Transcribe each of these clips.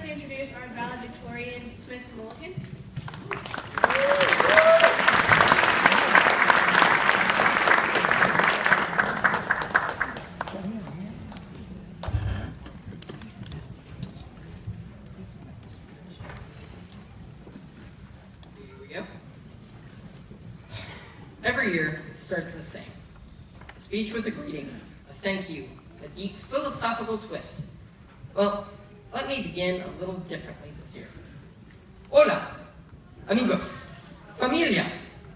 like to introduce our valedictorian, Smythe Mullikin. Here we go. Every year, it starts the same. A speech with a greeting, a thank you, a deep philosophical twist. Well, let me begin a little differently this year. Hola, amigos, familia,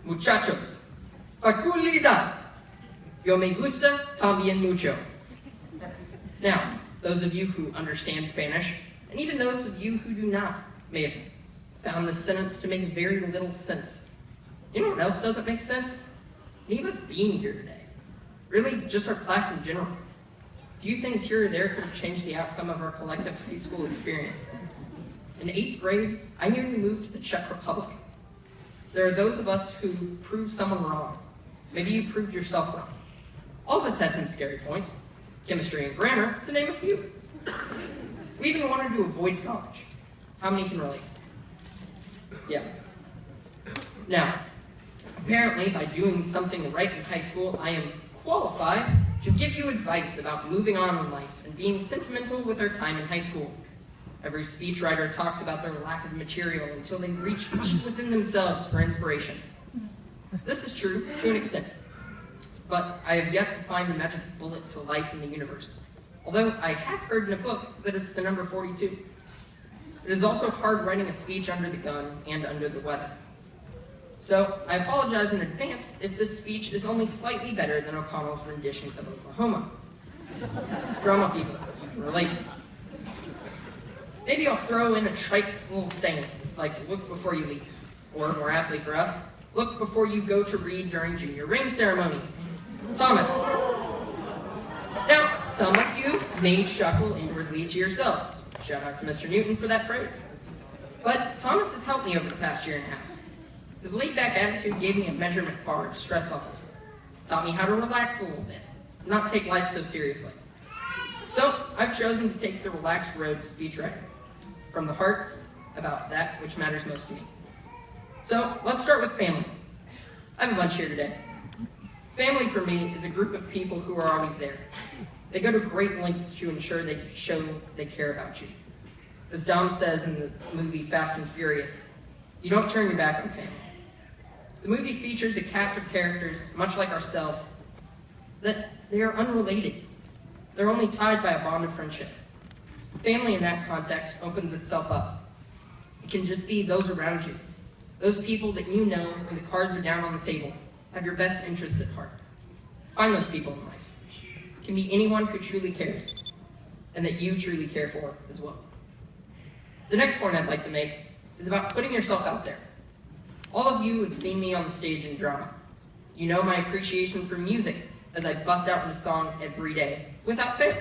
muchachos, facultad. Yo me gusta también mucho. Now, those of you who understand Spanish, and even those of you who do not, may have found this sentence to make very little sense. You know what else doesn't make sense? Any of us being here today. Really, just our class in general. A few things here or there could have changed the outcome of our collective high school experience. In 8th grade, I nearly moved to the Czech Republic. There are those of us who proved someone wrong. Maybe you proved yourself wrong. All of us had some scary points. Chemistry and grammar, to name a few. We even wanted to avoid college. How many can relate? Yeah. Now, apparently by doing something right in high school, I am qualified to give you advice about moving on in life and being sentimental with our time in high school. Every speechwriter talks about their lack of material until they reach deep within themselves for inspiration. This is true to an extent, but I have yet to find the magic bullet to life in the universe, although I have heard in a book that it's the number 42. It is also hard writing a speech under the gun and under the weather. So, I apologize in advance if this speech is only slightly better than O'Connell's rendition of Oklahoma. Drama people, you can relate. Maybe I'll throw in a trite little saying, like look before you leap. Or more aptly for us, look before you go to read during junior ring ceremony. Thomas. Now, some of you may chuckle inwardly to yourselves. Shout out to Mr. Newton for that phrase. But Thomas has helped me over the past year and a half. His laid-back attitude gave me a measurement bar of stress levels. Taught me how to relax a little bit, not take life so seriously. So, I've chosen to take the relaxed road to speechwriting, from the heart, about that which matters most to me. So, let's start with family. I have a bunch here today. Family for me is a group of people who are always there. They go to great lengths to ensure they show they care about you. As Dom says in the movie Fast and Furious, you don't turn your back on family. The movie features a cast of characters, much like ourselves, that they are unrelated. They're only tied by a bond of friendship. Family in that context opens itself up. It can just be those around you, those people that you know when the cards are down on the table, have your best interests at heart. Find those people in life. It can be anyone who truly cares, and that you truly care for as well. The next point I'd like to make is about putting yourself out there. All of you have seen me on the stage in drama. You know my appreciation for music as I bust out into song every day, without fail.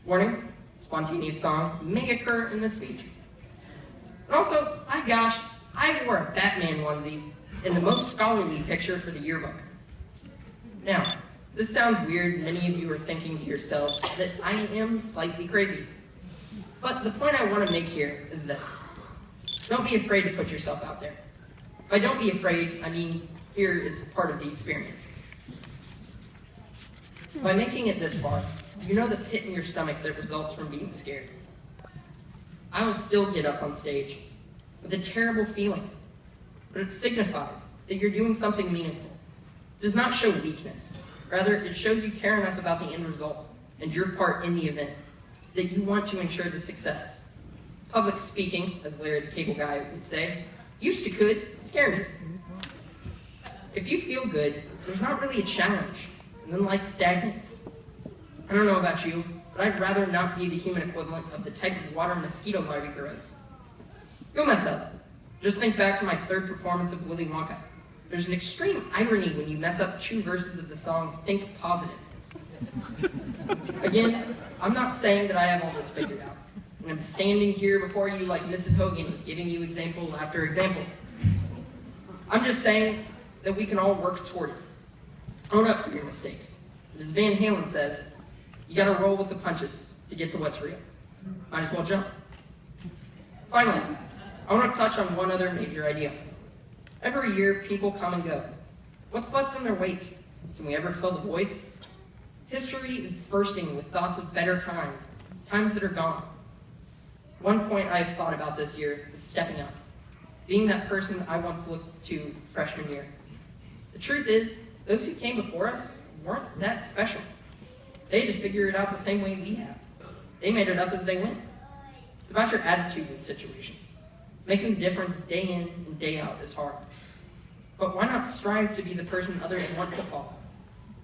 Warning, spontaneous song may occur in this speech. And also, my gosh, I wore a Batman onesie in the most scholarly picture for the yearbook. Now, this sounds weird, and many of you are thinking to yourselves that I am slightly crazy. But the point I want to make here is this. Don't be afraid to put yourself out there. By don't be afraid, I mean fear is part of the experience. By making it this far, you know the pit in your stomach that results from being scared. I will still get up on stage with a terrible feeling, but it signifies that you're doing something meaningful. It does not show weakness. Rather, it shows you care enough about the end result and your part in the event that you want to ensure the success. Public speaking, as Larry the Cable Guy would say, used to could scare me. If you feel good, there's not really a challenge, and then life stagnates. I don't know about you, but I'd rather not be the human equivalent of the type of water mosquito larvae grows. You'll mess up. Just think back to my third performance of Willy Wonka. There's an extreme irony when you mess up 2 verses of the song Think Positive. Again, I'm not saying that I have all this figured out, and I'm standing here before you like Mrs. Hogan, giving you example after example. I'm just saying that we can all work toward it. Own up for your mistakes. As Van Halen says, you gotta roll with the punches to get to what's real. Might as well jump. Finally, I want to touch on one other major idea. Every year, people come and go. What's left in their wake? Can we ever fill the void? History is bursting with thoughts of better times, times that are gone. One point I've thought about this year is stepping up, being that person I once looked to freshman year. The truth is, those who came before us weren't that special. They had to figure it out the same way we have. They made it up as they went. It's about your attitude in situations. Making the difference day in and day out is hard. But why not strive to be the person others want to follow?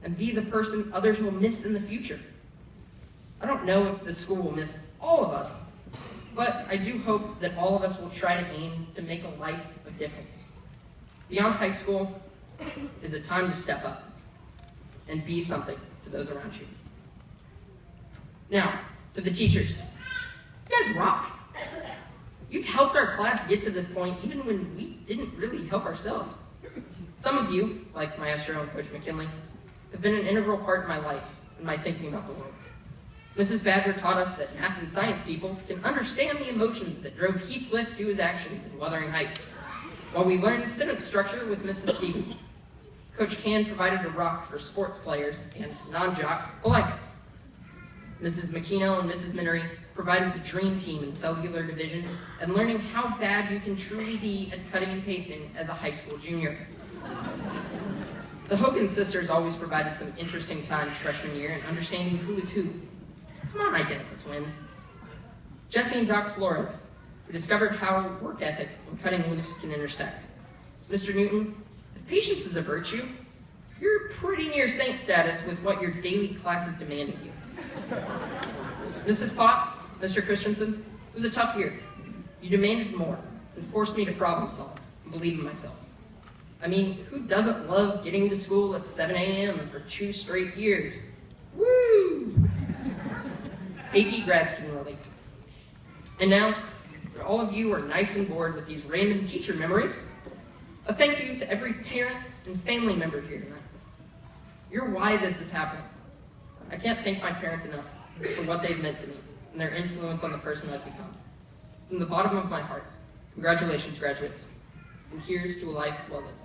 And be the person others will miss in the future? I don't know if the school will miss all of us, but I do hope that all of us will try to aim to make a life of difference. Beyond high school is a time to step up and be something to those around you. Now, to the teachers. You guys rock. You've helped our class get to this point even when we didn't really help ourselves. Some of you, like Maestro and Coach McKinley, have been an integral part in my life and my thinking about the world. Mrs. Badger taught us that math and science people can understand the emotions that drove Heathcliff to his actions in Wuthering Heights, while we learned sentence structure with Mrs. Stevens. Coach Can provided a rock for sports players and non-jocks alike. Mrs. McKeno and Mrs. Minery provided the dream team in cellular division and learning how bad you can truly be at cutting and pasting as a high school junior. The Hogan sisters always provided some interesting times freshman year in understanding who is who. Come on, identical twins. Jesse and Doc Flores, who discovered how work ethic and cutting loose can intersect. Mr. Newton, if patience is a virtue, you're pretty near saint status with what your daily classes demand of you. Mrs. Potts, Mr. Christensen, it was a tough year. You demanded more and forced me to problem solve and believe in myself. I mean, who doesn't love getting to school at 7 a.m. for 2 straight years? Woo! AP grads can relate. And now, that all of you are nice and bored with these random teacher memories, a thank you to every parent and family member here tonight. You're why this is happening. I can't thank my parents enough for what they've meant to me and their influence on the person I've become. From the bottom of my heart, congratulations, graduates, and here's to a life well lived.